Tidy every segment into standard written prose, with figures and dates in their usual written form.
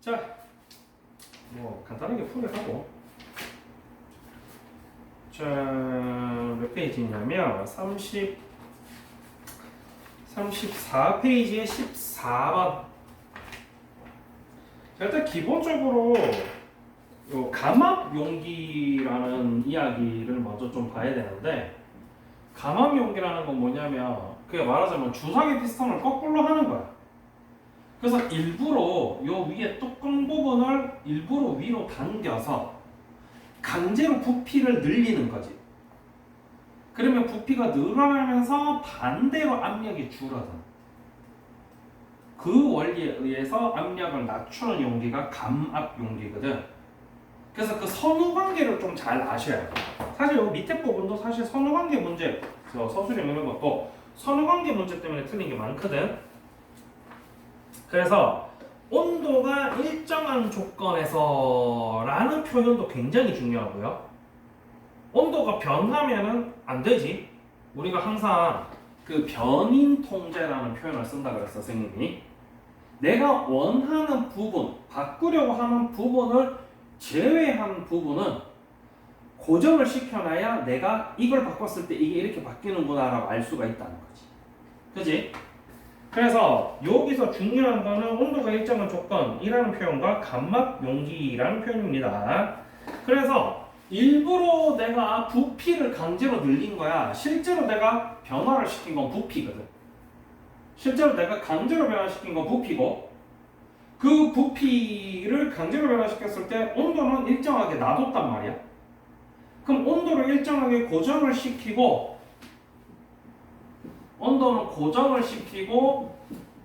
자, 뭐 간단하게 풀이하고. 자, 몇 페이지냐면 34페이지에 14번. 일단 기본적으로 요 감압 용기라는 이야기를 먼저 좀 봐야 되는데, 감압 용기라는 건 뭐냐면 그게 말하자면 주사기 피스톤을 거꾸로 하는 거야. 그래서 일부러 요 위에 뚜껑 부분을 일부러 위로 당겨서 강제로 부피를 늘리는 거지. 그러면 부피가 늘어나면서 반대로 압력이 줄어든. 그 원리에 의해서 압력을 낮추는 용기가 감압 용기거든. 그래서 그 선후 관계를 좀 잘 아셔야 돼. 사실 이 밑에 부분도 사실 선후 관계 문제, 서술에 있는 것도 선후 관계 문제 때문에 틀린 게 많거든. 그래서 온도가 일정한 조건에서 라는 표현도 굉장히 중요하고요. 온도가 변하면은 안 되지. 우리가 항상 그 변인 통제라는 표현을 쓴다 그랬어, 선생님이. 내가 원하는 부분, 바꾸려고 하는 부분을 제외한 부분은 고정을 시켜놔야 내가 이걸 바꿨을 때 이게 이렇게 바뀌는구나 라고 알 수가 있다는 거지. 그지? 그래서 여기서 중요한 거는 온도가 일정한 조건이라는 표현과 감압 용기라는 표현입니다. 그래서 일부러 내가 부피를 강제로 늘린 거야. 실제로 내가 변화를 시킨 건 부피거든. 실제로 내가 강제로 변화시킨 건 부피고, 그 부피를 강제로 변화시켰을 때 온도는 일정하게 놔뒀단 말이야. 그럼 온도를 일정하게 고정을 시키고, 온도는 고정을 시키고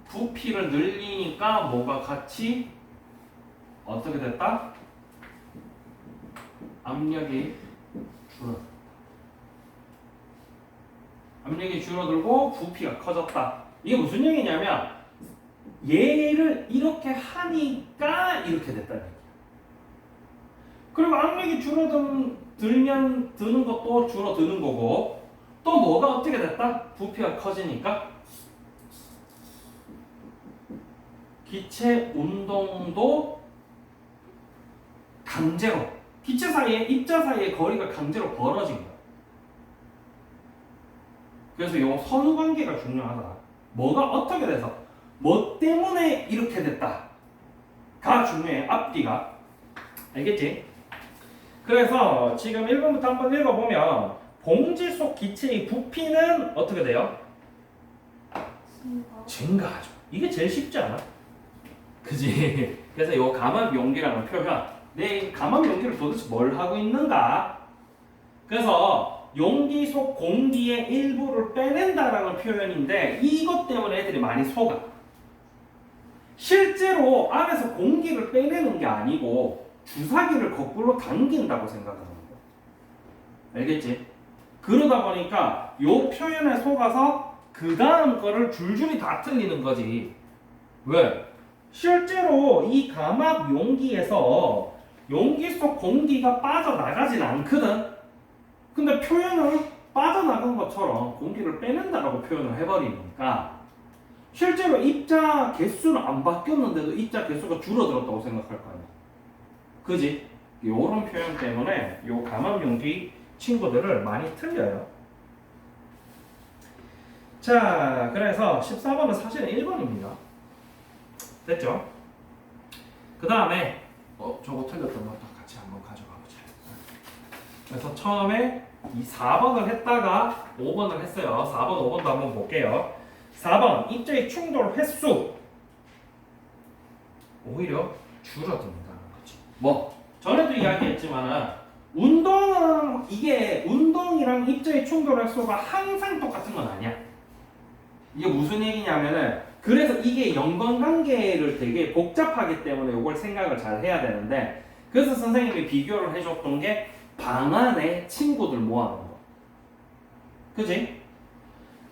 부피를 늘리니까 뭐가 같이 어떻게 됐다? 압력이 줄어들었다. 압력이 줄어들고 부피가 커졌다. 이게 무슨 얘기냐면 얘를 이렇게 하니까 이렇게 됐다는 얘기야. 그리고 압력이 줄어들면 드는 것도 줄어드는 거고, 또 뭐가 어떻게 됐다? 부피가 커지니까 기체 운동도 강제로, 기체 사이에 입자 사이의 거리가 강제로 벌어진 거야. 그래서 이 선후 관계가 중요하다. 뭐가 어떻게 돼서 뭐 때문에 이렇게 됐다가 중요해. 앞뒤가. 알겠지? 그래서 지금 1번부터 한번 읽어보면 봉지 속 기체의 부피는 어떻게 돼요? 증가하죠. 이게 제일 쉽지 않아? 그지? 그래서 이 감압 용기라는 표현, 내 감압 용기를 도대체 뭘 하고 있는가? 그래서 용기 속 공기의 일부를 빼낸다라는 표현인데, 이것 때문에 애들이 많이 속아. 실제로 안에서 공기를 빼내는 게 아니고 주사기를 거꾸로 당긴다고 생각하는 거야. 알겠지? 그러다 보니까 요 표현에 속아서 그 다음 거를 줄줄이 다 틀리는 거지. 왜? 실제로 이 감압 용기에서 용기 속 공기가 빠져나가진 않거든. 근데 표현을 빠져나간 것처럼 공기를 빼낸다라고 표현을 해버리니까 실제로 입자 개수는 안 바뀌었는데도 입자 개수가 줄어들었다고 생각할 거 아니야. 그지? 요런 표현 때문에 요 감압 용기 친구들을 많이 틀려요. 자, 그래서 14번은 사실은 1번입니다. 됐죠? 그 다음에 저거 틀렸던 것도 같이 한번 가져가 보자. 그래서 처음에 이 4번을 했다가 5번을 했어요. 4번, 5번도 한번 볼게요. 4번, 입자의 충돌 횟수 오히려 줄어든다는 거지. 뭐 전에도 이야기했지만은 운동은, 이게 운동이랑 입자의 충돌 횟수가 항상 똑같은 건 아니야. 이게 무슨 얘기냐면은, 그래서 이게 연관관계를 되게 복잡하기 때문에 이걸 생각을 잘 해야 되는데, 그래서 선생님이 비교를 해줬던 게 방 안에 친구들 모아놓은 거. 그지?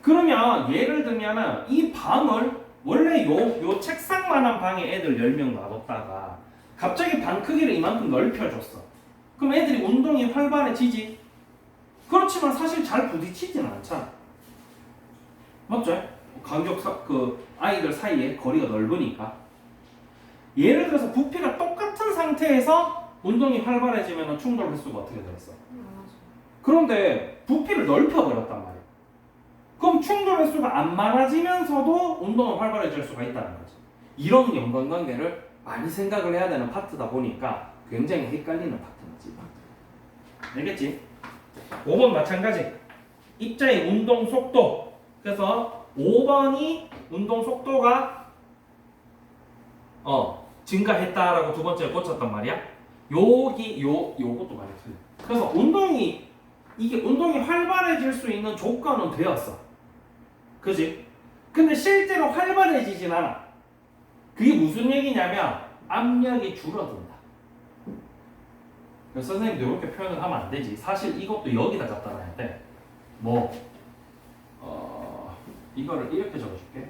그러면 예를 들면은 이 방을 원래 요 책상만한 방에 애들 10명 놔뒀다가 갑자기 방 크기를 이만큼 넓혀줬어. 그럼 애들이 운동이 활발해지지? 그렇지만 사실 잘 부딪히지는 않잖아. 맞죠? 간격 그 아이들 사이에 거리가 넓으니까. 예를 들어서 부피가 똑같은 상태에서 운동이 활발해지면 충돌 횟수가 어떻게 되었어? 그런데 부피를 넓혀버렸단 말이야. 그럼 충돌 횟수가 안 많아지면서도 운동은 활발해질 수가 있다는 거지. 이런 연관관계를 많이 생각을 해야 되는 파트다 보니까 굉장히 헷갈리는 파트는 이 파트. 알겠지? 5번 마찬가지. 입자의 운동 속도. 그래서 5번이 운동 속도가 증가했다라고 두 번째를 꽂혔단 말이야. 요것도 많이 틀려. 그래서 운동이 활발해질 수 있는 조건은 되었어. 그지? 근데 실제로 활발해지진 않아. 그게 무슨 얘기냐면 압력이 줄어든다. 그래서 선생님도 이렇게 표현을 하면 안 되지. 사실 이것도 여기다 갖다 놔야 돼. 이거를 이렇게 적어줄게.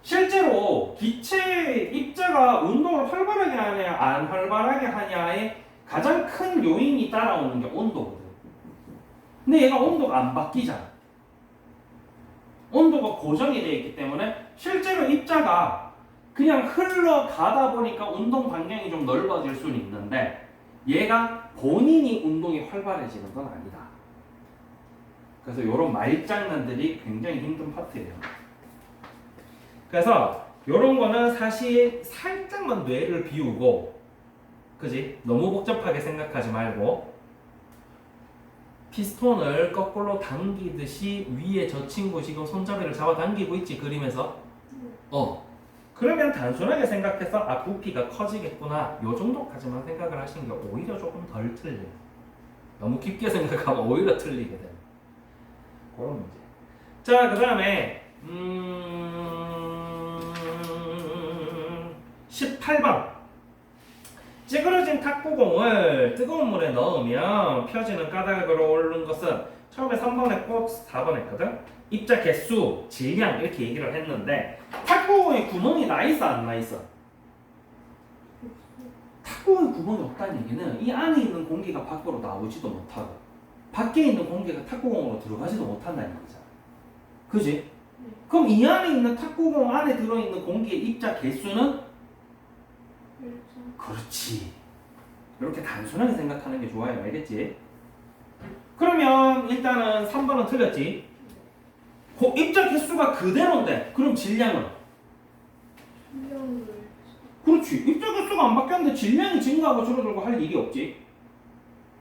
실제로 기체 입자가 운동을 활발하게 하냐 안 활발하게 하냐의 가장 큰 요인이 따라오는 게 온도거든. 근데 얘가 온도가 안 바뀌잖아. 온도가 고정이 되어 있기 때문에 실제로 입자가 그냥 흘러가다 보니까 운동 반경이 좀 넓어질 수는 있는데 얘가 본인이 운동이 활발해지는 건 아니다. 그래서 이런 말장난들이 굉장히 힘든 파트예요. 그래서 이런 거는 사실 살짝만 뇌를 비우고, 그지? 너무 복잡하게 생각하지 말고 피스톤을 거꾸로 당기듯이 위에 저 친구 지금 손잡이를 잡아 당기고 있지, 그림에서. 그러면 단순하게 생각해서 부피가 커지겠구나, 요 정도까지만 생각을 하시는 게 오히려 조금 덜 틀려요. 너무 깊게 생각하면 오히려 틀리게 돼요. 그런 문제. 자, 그 다음에 18번. 찌그러진 탁구공을 뜨거운 물에 넣으면 펴지는 까닭으로 오른 것은 처음에 3번 했고 4번 했거든. 입자 개수, 질량 이렇게 얘기를 했는데 탁구공에 구멍이 나 있어 안 나 있어? 탁구공에 구멍이 없다는 얘기는 이 안에 있는 공기가 밖으로 나오지도 못하고 밖에 있는 공기가 탁구공으로 들어가지도 못한다는 얘기잖아. 그지? 그럼 이 안에 있는 탁구공 안에 들어있는 공기의 입자 개수는? 그렇지. 이렇게 단순하게 생각하는 게 좋아요. 알겠지? 그러면 일단은 3번은 틀렸지? 입자 개수가 그대로인데 그럼 질량은? 그렇지. 입자 개수가 안 바뀌었는데 질량이 증가하고 줄어들고 할 일이 없지.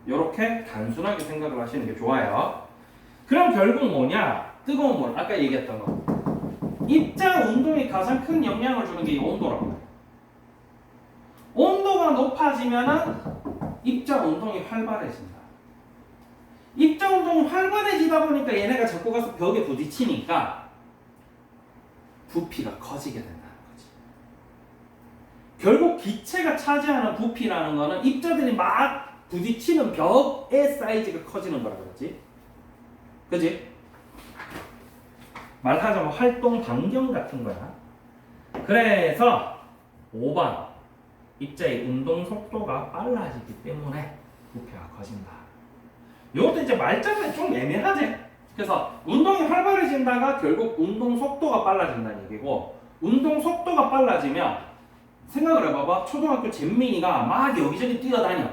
이렇게 단순하게 생각을 하시는 게 좋아요. 그럼 결국 뭐냐? 뜨거운 물, 아까 얘기했던 거. 입자 운동이 가장 큰 영향을 주는 게 이 온도라고. 온도가 높아지면은 입자 운동이 활발해진다. 입자 운동이 활발해지다 보니까 얘네가 자꾸 가서 벽에 부딪히니까 부피가 커지게 된다는 거지. 결국 기체가 차지하는 부피라는 거는 입자들이 막 부딪히는 벽의 사이즈가 커지는 거라 그러지. 그지? 말하자면 활동 반경 같은 거야. 그래서 5번 입자의 운동 속도가 빨라지기 때문에 부피가 커진다. 이것도 이제 말장난이 좀 애매하지? 그래서 운동이 활발해진다가 결국 운동 속도가 빨라진다는 얘기고, 운동 속도가 빨라지면 생각을 해봐봐. 초등학교 잼민이가 막 여기저기 뛰어다녀.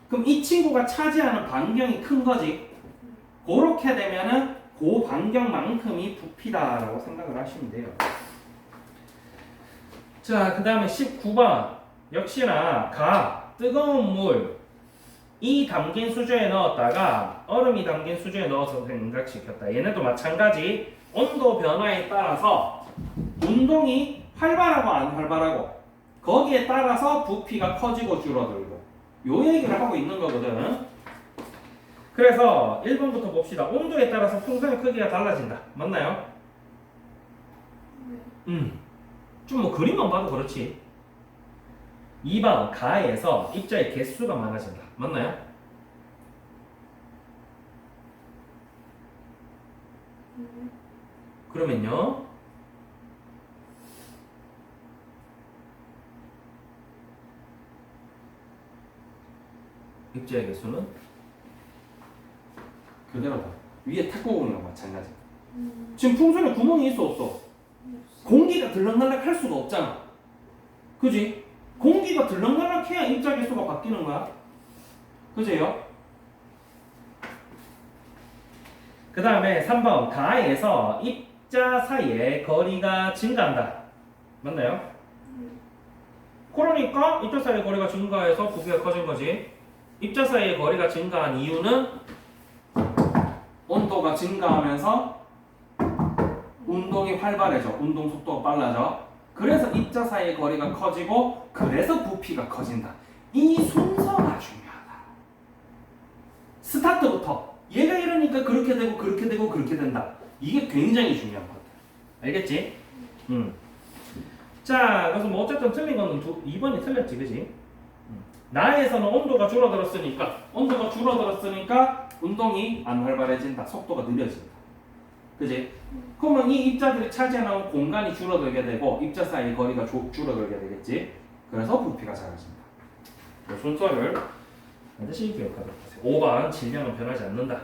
그럼 이 친구가 차지하는 반경이 큰 거지. 그렇게 되면은 그 반경만큼이 부피다라고 생각을 하시면 돼요. 자, 그 다음에 19번. 역시나 뜨거운 물이 담긴 수조에 넣었다가 얼음이 담긴 수조에 넣어서 냉각시켰다. 얘네도 마찬가지. 온도 변화에 따라서 운동이 활발하고 안 활발하고 거기에 따라서 부피가 커지고 줄어들고 요 얘기를 하고 있는 거거든. 그래서 1번부터 봅시다. 온도에 따라서 풍선의 크기가 달라진다. 맞나요? 좀 뭐 그림만 봐도 그렇지. 2번 가에서 입자의 개수가 많아진다. 맞나요? 그러면요 입자의 개수는 그대로다. 위에 탁구공이랑 마찬가지. 지금 풍선에 구멍이 있어 없어? 공기가 들락날락 할 수가 없잖아. 그지? 공기가 들락날락해야 입자 개수가 바뀌는 거야. 그제요? 그 다음에 3번 가에서 입자 사이의 거리가 증가한다. 맞나요? 그러니까 입자 사이의 거리가 증가해서 부피가 커진 거지. 입자 사이의 거리가 증가한 이유는 온도가 증가하면서 운동이 활발해져. 운동 속도가 빨라져. 그래서 입자 사이의 거리가 커지고 그래서 부피가 커진다. 이 순서가 중요하다. 스타트부터 얘가 이러니까 그렇게 되고 그렇게 되고 그렇게 된다. 이게 굉장히 중요한 것 같아. 알겠지? 자, 그래서 뭐 어쨌든 틀린 거는 2번이 틀렸지, 그지? 나에서는 온도가 줄어들었으니까 운동이 안 활발해진다. 속도가 느려진다. 그지? 그러면 이 입자들이 차지하는 공간이 줄어들게 되고 입자 사이의 거리가 줄어들게 되겠지. 그래서 부피가 작아진다. 그 순서를 반드시 기억하도록 하세요. 5번 질량은 변하지 않는다.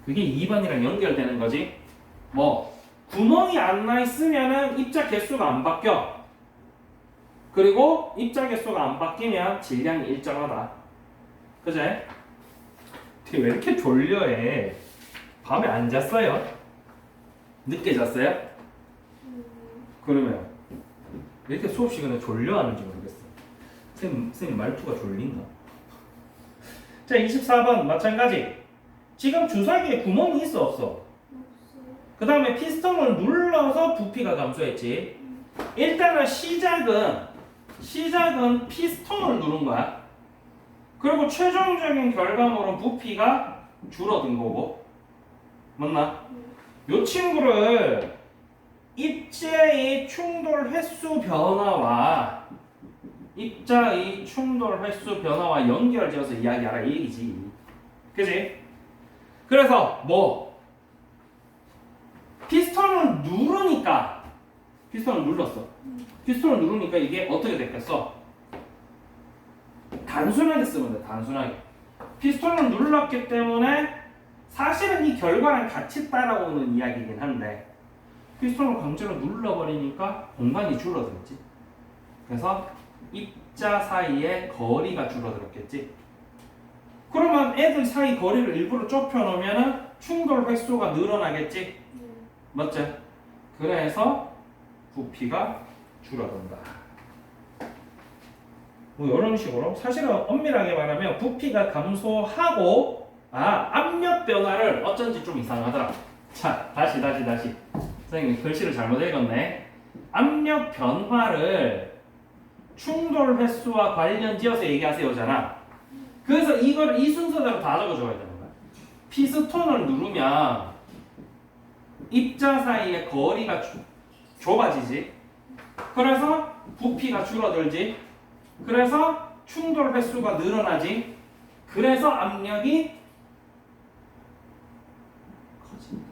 그게 2번이랑 연결되는 거지. 뭐 구멍이 안 나 있으면은 입자 개수가 안 바뀌어. 그리고 입자 개수가 안 바뀌면 질량이 일정하다. 그제? 왜 이렇게 졸려해? 밤에 안 잤어요? 늦게 잤어요? 그러면 왜 이렇게 수업 시간에 졸려하는지 모르겠어. 선생님 말투가 졸린가? 자, 24번 마찬가지. 지금 주사기에 구멍이 있어 없어? 그 다음에 피스톤을 눌러서 부피가 감소했지. 일단은 시작은 피스톤을 누른 거야. 그리고 최종적인 결과물은 부피가 줄어든 거고. 맞나? 요 친구를 입자의 충돌 횟수 변화와 연결지어서 이야기하라 이 얘기지. 그지? 그래서 뭐 피스톤을 눌렀어. 피스톤을 누르니까 이게 어떻게 됐겠어? 단순하게 쓰면 돼. 단순하게. 피스톤을 눌렀기 때문에 사실은 이 결과랑 같이 따라오는 이야기이긴 한데 피스톤을 강제로 눌러버리니까 공간이 줄어들었지. 그래서 입자 사이의 거리가 줄어들었겠지. 그러면 애들 사이 거리를 일부러 좁혀놓으면 충돌 횟수가 늘어나겠지. 맞지? 그래서 부피가 줄어든다. 뭐 이런 식으로 사실은 엄밀하게 말하면 부피가 감소하고 압력 변화를 어쩐지 좀 이상하더라. 자, 다시. 선생님 글씨를 잘못 읽었네. 압력 변화를 충돌 횟수와 관련지어서 얘기하세요잖아. 그래서 이걸 이 순서대로 다 적어줘야 되는 거야. 피스톤을 누르면 입자 사이의 거리가 좁아지지. 그래서 부피가 줄어들지. 그래서 충돌 횟수가 늘어나지. 그래서 압력이 커진다.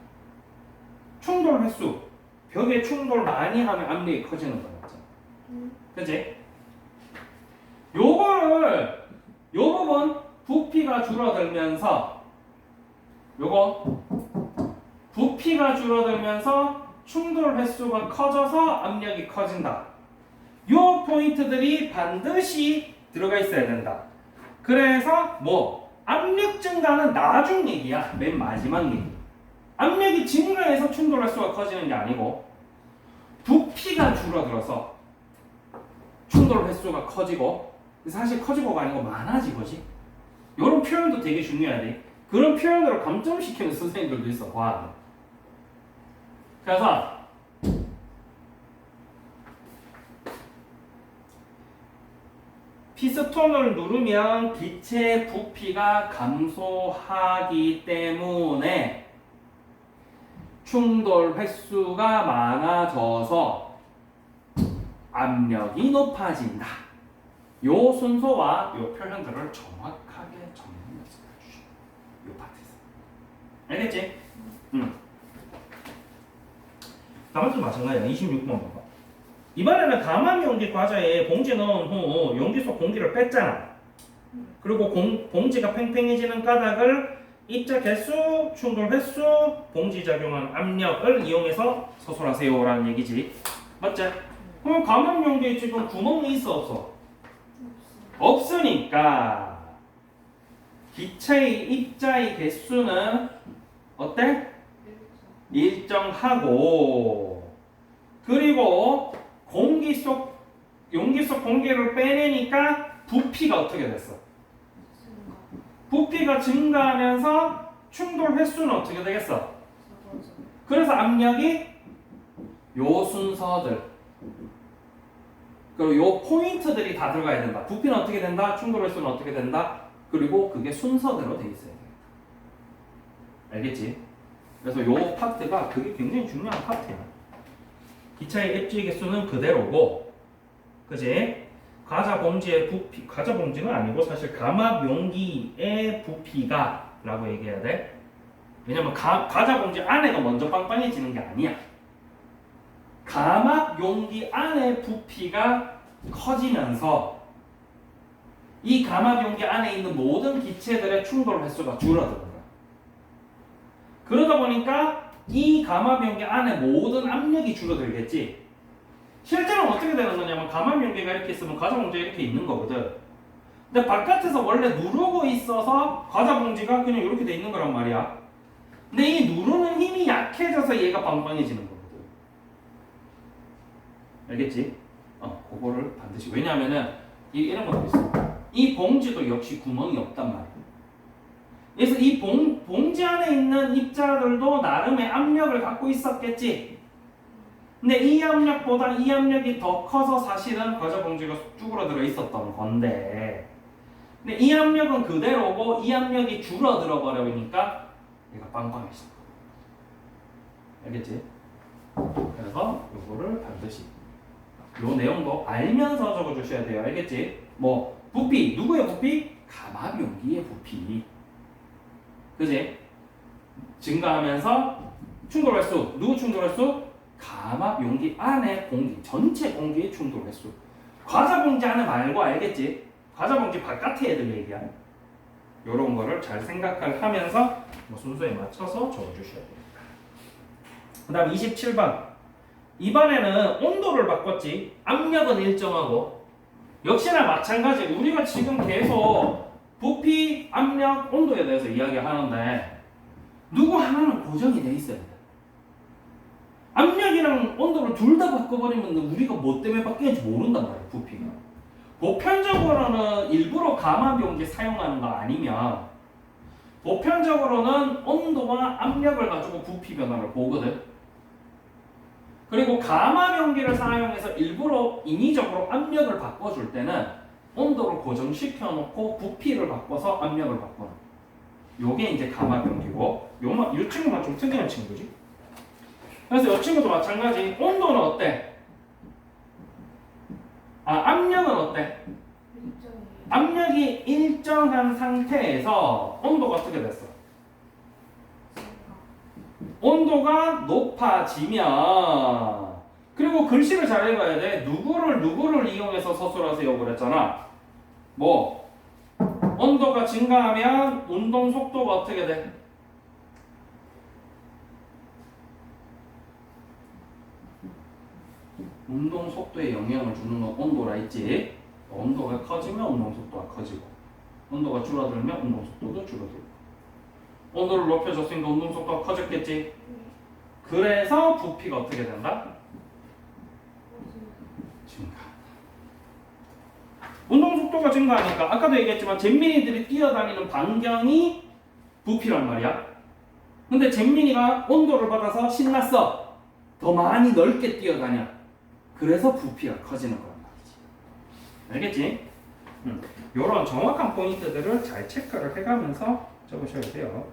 충돌 횟수. 벽에 충돌 많이 하면 압력이 커지는 거야. 그치? 요 부분 부피가 줄어들면서 충돌 횟수가 커져서 압력이 커진다. 요 포인트들이 반드시 들어가 있어야 된다. 그래서 뭐 압력 증가는 나중 얘기야. 맨 마지막 얘기. 압력이 증가해서 충돌 횟수가 커지는 게 아니고 부피가 줄어들어서 충돌 횟수가 커지고 사실 커지고가 아니고 많아진 거지. 이런 표현도 되게 중요하지. 그런 표현으로 감점시키는 선생님들도 있어. 와. 그래서 피스톤을 누르면 기체 부피가 감소하기 때문에 충돌 횟수가 많아져서 압력이 높아진다. 요 순서와 요 표현들을 정확하게 정리해 주시오. 요 파트에서. 알겠지? 다음도 마찬가지야. 26번 봐봐. 이번에는 가만용기 과자에 봉지 넣은 후 용기 속 공기를 뺐잖아. 그리고 봉지가 팽팽해지는 까닭을 입자 개수, 충돌 횟수, 봉지 작용한 압력을 이용해서 서술하세요라는 얘기지. 맞지? 그럼 감압 용기에 지금 구멍이 있어 없어? 없으니까 기체의 입자의 개수는 어때? 일정하고 그리고 용기 속 공기를 빼내니까 부피가 어떻게 됐어? 부피가 증가하면서 충돌 횟수는 어떻게 되겠어? 그래서 압력이 요 순서들 그리고 요 포인트들이 다 들어가야 된다. 부피는 어떻게 된다? 충돌 횟수는 어떻게 된다? 그리고 그게 순서대로 돼 있어야 돼. 알겠지? 그래서 요 파트가 그게 굉장히 중요한 파트야. 기차의 입지 개수는 그대로고, 그지? 과자 봉지의 부피, 과자 봉지는 아니고 사실 감압 용기의 부피가 라고 얘기해야 돼. 왜냐면 과자 봉지 안에가 먼저 빵빵해지는 게 아니야. 감압 용기 안의 부피가 커지면서 이 감압 용기 안에 있는 모든 기체들의 충돌 횟수가 줄어드는 거야. 그러다 보니까 이 감압 용기 안에 모든 압력이 줄어들겠지. 실제로는 어떻게 되는 거냐면 감압 용기가 이렇게 있으면 과자 봉지가 이렇게 있는 거거든. 근데 바깥에서 원래 누르고 있어서 과자 봉지가 그냥 이렇게 돼 있는 거란 말이야. 근데 이 누르는 힘이 약해져서 얘가 빵빵해지는 거거든. 알겠지? 그거를 반드시. 왜냐하면은 이런 것도 있어. 이 봉지도 역시 구멍이 없단 말이야. 그래서 이 봉지 안에 있는 입자들도 나름의 압력을 갖고 있었겠지. 근데 이 압력보다 이 압력이 더 커서 사실은 과자 봉지가 쭈그러들어 있었던 건데, 근데 이 압력은 그대로고 이 압력이 줄어들어 버리니까 얘가 빵빵해져. 알겠지? 그래서 요거를 반드시 요 내용도 알면서 적어주셔야 돼요. 알겠지? 뭐 부피, 누구의 부피? 감압 용기의 부피. 그지? 증가하면서 충돌 횟수, 누구 충돌 횟수? 감압 용기 안에 공기, 전체 공기의 충돌 횟수. 과자 봉지 안에 말고, 알겠지? 과자 봉지 바깥에 애들 얘기야. 요런 거를 잘 생각을 하면서 뭐 순서에 맞춰서 적어주셔야 됩니다. 그 다음 27번. 이번에는 온도를 바꿨지. 압력은 일정하고. 역시나 마찬가지. 우리가 지금 계속 부피, 압력, 온도에 대해서 이야기하는데 누구 하나는 고정이 돼 있어야 돼. 압력이랑 온도를 둘 다 바꿔버리면 우리가 뭐 때문에 바뀌는지 모른단 말이야. 부피가. 보편적으로는 일부러 감압 용기 사용하는 거 아니면 보편적으로는 온도와 압력을 가지고 부피 변화를 보거든. 그리고 감압 용기를 사용해서 일부러 인위적으로 압력을 바꿔줄 때는 온도를 고정시켜 놓고 부피를 바꿔서 압력을 바꿔놓은. 요게 이제 감압 용기고, 요 친구만 좀 특이한 친구지. 그래서 이 친구도 마찬가지. 온도는 어때? 압력은 어때? 압력이 일정한 상태에서 온도가 어떻게 됐어? 온도가 높아지면, 그리고 글씨를 잘 읽어야 돼. 누구를 이용해서 서술하세요 그랬잖아. 뭐 온도가 증가하면 운동 속도가 어떻게 돼? 운동 속도에 영향을 주는 건 온도라 했지. 온도가 커지면 운동 속도가 커지고, 온도가 줄어들면 운동 속도도 줄어들고. 온도를 높여줬으니까 운동 속도가 커졌겠지. 그래서 부피가 어떻게 된다? 증가한다. 운동 속도가 증가하니까 아까도 얘기했지만 잼민이들이 뛰어다니는 반경이 부피란 말이야. 근데 잼민이가 온도를 받아서 신났어. 더 많이 넓게 뛰어다녀. 그래서 부피가 커지는 거란 말이지. 알겠지? 요런 정확한 포인트들을 잘 체크를 해가면서 적으셔야 돼요.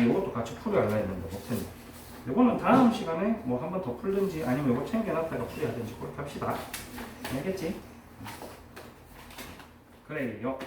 요것도 같이 풀어야 했는데 못했네. 요거는 다음 시간에 뭐 한 번 더 풀든지 아니면 요거 챙겨놨다가 풀어야 되는지 그렇게 합시다. 알겠지? 그래요.